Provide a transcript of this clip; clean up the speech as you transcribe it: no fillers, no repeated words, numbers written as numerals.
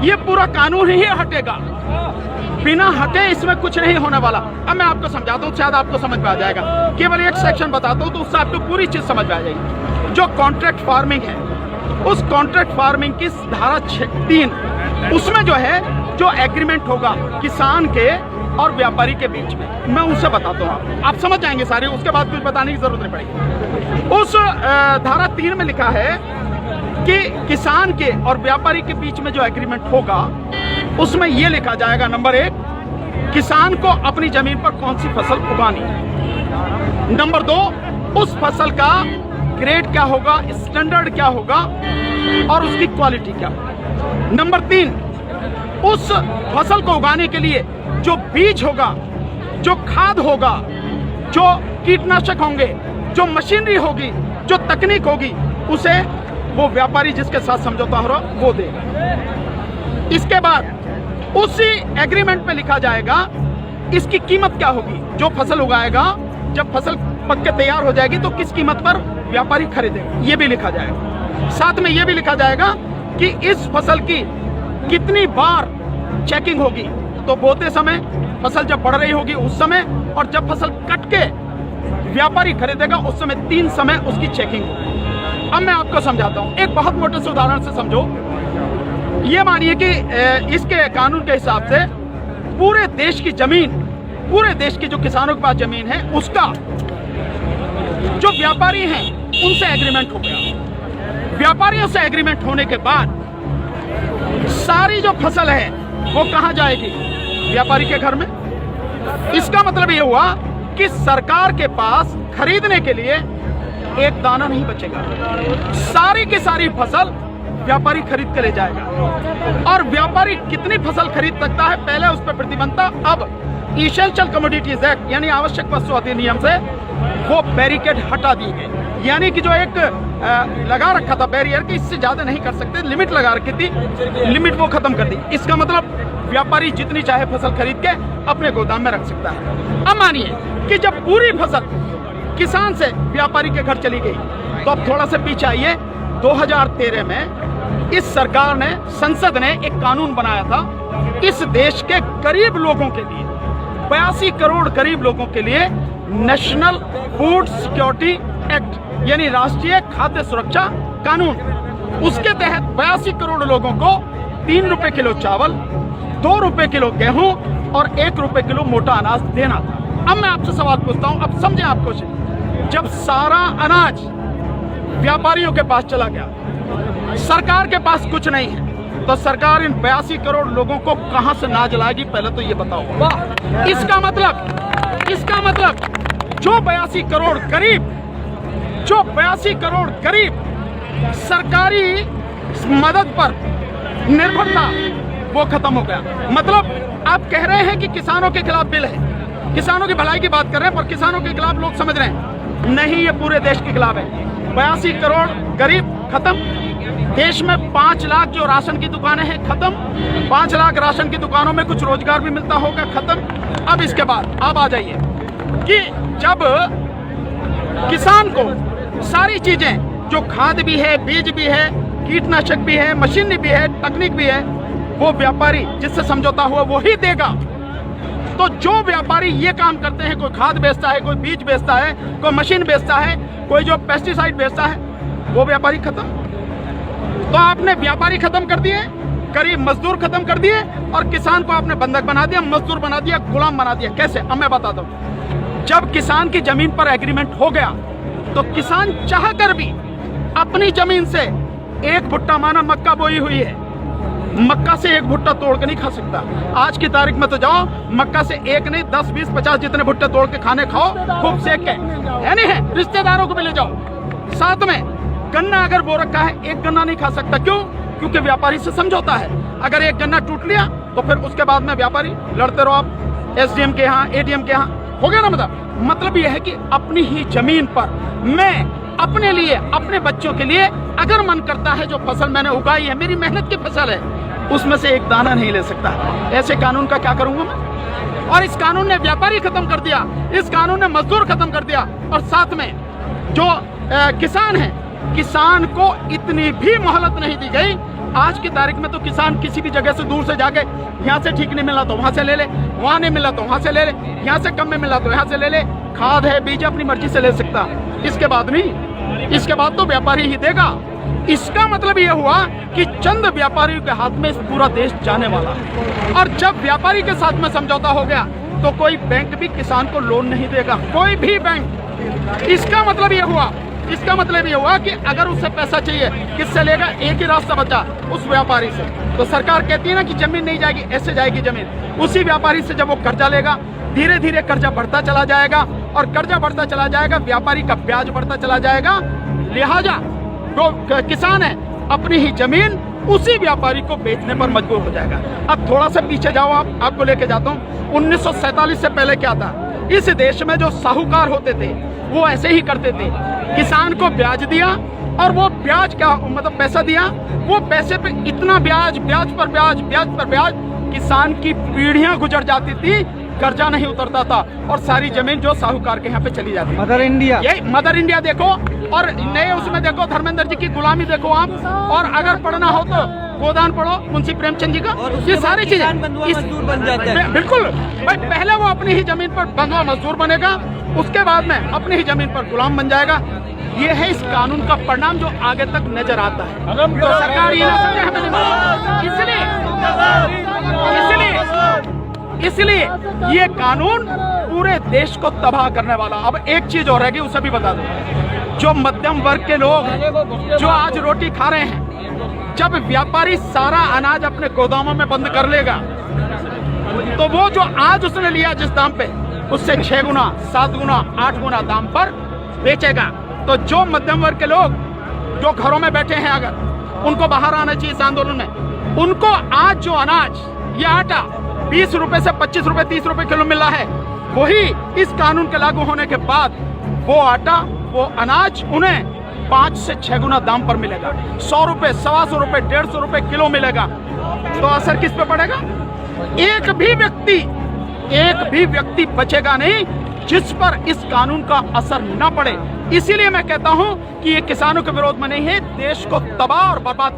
ये पूरा कानून ही हटेगा, बिना हटे इसमें कुछ नहीं होने वाला। अब मैं आपको समझाता हूँ, शायद आपको समझ में आ जाएगा। केवल एक सेक्शन बताता हूँ तो उससे आपको पूरी चीज समझ में आ जाएगी। जो कॉन्ट्रैक्ट फार्मिंग है, उस कॉन्ट्रैक्ट फार्मिंग की धारा 3 उसमें जो है, जो एग्रीमेंट होगा किसान के और व्यापारी के बीच में, मैं उनसे बताता हूँ, आप समझ जाएंगे सारे, उसके बाद कुछ बताने की जरूरत नहीं पड़ेगी। उस धारा 3 में लिखा है कि किसान के और व्यापारी के बीच में जो एग्रीमेंट होगा उसमें यह लिखा जाएगा, नंबर 1, किसान को अपनी जमीन पर कौन सी फसल उगानी है। नंबर 2, उस फसल का ग्रेड क्या होगा, स्टैंडर्ड क्या होगा और उसकी क्वालिटी क्या होगा। नंबर 3, उस फसल को उगाने के लिए जो बीज होगा, जो खाद होगा, जो कीटनाशक होंगे, जो मशीनरी होगी, जो तकनीक होगी, उसे वो व्यापारी जिसके साथ समझौता हो रहा वो देगा। इसके बाद उसी एग्रीमेंट में लिखा जाएगा इसकी कीमत क्या होगी। जो फसल उगाएगा, जब फसल पक के तैयार हो जाएगी तो किस कीमत पर व्यापारी खरीदेगा, ये भी लिखा जाएगा। साथ में ये भी लिखा जाएगा कि इस फसल की कितनी बार चेकिंग होगी, तो बोते समय, फसल जब बढ़ रही होगी उस समय, और जब फसल कट के व्यापारी खरीदेगा उस समय 3 समय उसकी चेकिंग होगी। अब मैं आपको समझाता हूं, एक बहुत मोटे से उदाहरण से समझो। ये मानिए कि इसके कानून के हिसाब से पूरे देश की जमीन, पूरे देश की जो किसानों के पास जमीन है, उसका जो व्यापारी हैं उनसे एग्रीमेंट हो गया। व्यापारियों से एग्रीमेंट होने के बाद सारी जो फसल है वो कहां जाएगी, व्यापारी के घर में। इसका मतलब ये हुआ कि सरकार के पास खरीदने के लिए एक दाना नहीं बचेगा, सारी की सारी फसल व्यापारी खरीद के ले जाएगा। और व्यापारी कितनी फसल खरीद सकता है, पहले उस पर प्रतिबंध था, अब इसेंशियल कमोडिटीज एक्ट यानी आवश्यक वस्तु अधिनियम से वो बैरिकेड हटा दी गई। यानी कि जो एक लगा रखा था बैरियर कि इससे ज्यादा नहीं कर सकते, लिमिट लगा रखी थी, लिमिट वो खत्म कर दी। इसका मतलब व्यापारी जितनी चाहे फसल खरीद के अपने गोदाम में रख सकता है। अब मानिए कि जब पूरी फसल किसान से व्यापारी के घर चली गई, तो अब थोड़ा सा पीछे आइए, 2013 में इस सरकार ने, संसद ने एक कानून बनाया था इस देश के गरीब लोगों के लिए, 82 करोड़ गरीब लोगों के लिए नेशनल फूड सिक्योरिटी एक्ट यानी राष्ट्रीय खाद्य सुरक्षा कानून। उसके तहत 82 करोड़ लोगों को 3 रुपए किलो चावल, 2 रुपए किलो गेहूं और 1 रुपए किलो मोटा अनाज देना था। अब मैं आपसे सवाल पूछता हूं, अब समझे आप कुछ। जब सारा अनाज व्यापारियों के पास चला गया, सरकार के पास कुछ नहीं है, तो सरकार इन 82 करोड़ लोगों को कहां से नाज लाएगी, पहले तो ये बताओ। इसका मतलब जो 82 करोड़ गरीब सरकारी मदद पर निर्भर था, वो खत्म हो गया। मतलब आप कह रहे हैं कि किसानों के खिलाफ बिल है, किसानों की भलाई की बात कर रहे हैं, पर किसानों के खिलाफ लोग समझ रहे हैं नहीं, ये पूरे देश के खिलाफ है। 82 करोड़ गरीब खत्म, देश में 5 लाख जो राशन की दुकानें हैं खत्म, 5 लाख राशन की दुकानों में कुछ रोजगार भी मिलता होगा खत्म। अब इसके बाद अब आ जाइए कि जब किसान को सारी चीजें, जो खाद भी है, बीज भी है, कीटनाशक भी है, मशीनरी भी है, तकनीक भी है, वो व्यापारी जिससे समझौता हुआ वो ही देगा। तो जो व्यापारी ये काम करते हैं, कोई खाद बेचता है, कोई बीज बेचता है, कोई मशीन बेचता है, कोई जो पेस्टिसाइड बेचता है, वो व्यापारी खत्म। तो आपने व्यापारी खत्म कर दिए, गरीब मजदूर खत्म कर दिए, और किसान को आपने बंधक बना दिया, मजदूर बना दिया, गुलाम बना दिया। कैसे? अब मैं बताता हूं। जब किसान की जमीन पर एग्रीमेंट हो गया, तो किसान चाहकर भी अपनी जमीन से एक भुट्टा, माना मक्का बोई हुई है, मक्का से एक भुट्टा तोड़ के नहीं खा सकता। आज की तारीख में तो जाओ, मक्का से एक नहीं 10, 20, 50 जितने भुट्टे तोड़ के खाने खाओ, खूब सेक के, है नहीं है, रिश्तेदारों को भी ले जाओ। साथ में गन्ना अगर बो रखा है, एक गन्ना नहीं खा सकता। क्यों? क्योंकि व्यापारी से समझौता है। अगर एक गन्ना टूट लिया तो फिर उसके बाद में व्यापारी लड़ते रहो आप, एसडीएम के यहाँ, एडीएम के यहाँ, हो गया ना। मतलब यह है कि अपनी ही जमीन पर मैं अपने लिए, अपने बच्चों के लिए अगर मन करता है, जो फसल मैंने उगाई है, मेरी मेहनत की फसल है, उसमें से एक दाना नहीं ले सकता। ऐसे कानून का क्या करूंगा मैं? और इस कानून ने व्यापारी खत्म कर दिया, इस कानून ने मजदूर खत्म कर दिया, और साथ में जो किसान है, किसान को इतनी भी मोहलत नहीं दी गई। आज की तारीख में तो किसान किसी भी जगह से दूर से जाके यहाँ से ठीक नहीं मिला तो वहां से ले ले, वहां नहीं मिला तो वहां से ले ले, यहाँ से कम में मिला तो यहाँ से ले ले। खाद है, बीज अपनी मर्जी से ले सकता, इसके बाद नहीं, इसके बाद तो व्यापारी ही देगा। इसका मतलब यह हुआ कि चंद व्यापारियों के हाथ में पूरा देश जाने वाला। और जब व्यापारी के साथ में समझौता हो गया तो कोई बैंक भी किसान को लोन नहीं देगा, कोई भी बैंक। इसका मतलब यह हुआ कि अगर उसे पैसा चाहिए किससे लेगा? एक ही रास्ता बचा, उस व्यापारी से। तो सरकार कहती है ना कि जमीन नहीं जाएगी, ऐसे जाएगी जमीन। उसी व्यापारी से जब वो कर्जा लेगा, धीरे धीरे कर्जा बढ़ता चला जाएगा, और कर्जा बढ़ता चला जाएगा, व्यापारी का ब्याज बढ़ता चला जाएगा। लिहाजा जो किसान है अपनी ही जमीन उसी व्यापारी को बेचने पर मजबूर हो जाएगा। अब थोड़ा सा पीछे जाओ, आपको लेके जाता हूँ। 1947 से पहले क्या था? इस देश में जो साहूकार होते थे वो ऐसे ही करते थे, किसान को ब्याज दिया और वो ब्याज क्या मतलब पैसा दिया, वो पैसे पे इतना ब्याज, ब्याज पर ब्याज, ब्याज पर ब्याज, किसान की पीढ़ियां गुजर जाती थी, कर्जा नहीं उतरता था और सारी जमीन जो साहूकार के यहाँ पे चली जाती। मदर इंडिया, यही मदर इंडिया देखो, और नए उसमें देखो धर्मेंद्र जी की गुलामी देखो आप, और अगर पढ़ना हो तो गोदान पढ़ो मुंशी प्रेमचंद जी का। ये सारी चीजें बन जाते हैं। बिल्कुल भाई, पहले वो अपनी ही जमीन पर बंधुआ मजदूर बनेगा, उसके बाद में अपनी ही जमीन पर गुलाम बन जाएगा। ये है इस कानून का परिणाम जो आगे तक नजर आता है। तो सरकार ये ना समझे हमें नहीं मालूम, इसलिए ये कानून पूरे देश को तबाह करने वाला। अब एक चीज और रहेगी, उसे भी बता दो। जो मध्यम वर्ग के लोग जो आज रोटी खा रहे हैं, जब व्यापारी सारा अनाज अपने गोदामों में बंद कर लेगा तो वो जो आज उसने लिया जिस दाम पे, उससे 6 गुना, 7 गुना, 8 गुना दाम पर बेचेगा। तो जो मध्यम वर्ग के लोग जो घरों में बैठे हैं, अगर उनको बाहर आना चाहिए इस आंदोलन में, उनको आज जो अनाज या आटा 20 रुपए से 25 रुपए 30 रुपए किलो मिल रहा है, वही इस कानून के लागू होने के बाद वो आटा, वो अनाज उन्हें 5 से 6 गुना दाम पर मिलेगा। 100 रुपए, 125 रुपए, 150 रुपए किलो मिलेगा। तो असर किस पे पड़ेगा? एक भी व्यक्ति बचेगा नहीं जिस पर इस कानून का असर न पड़े। इसीलिए मैं कहता हूं कि ये किसानों के विरोध में नहीं है, देश को तबाह और बर्बाद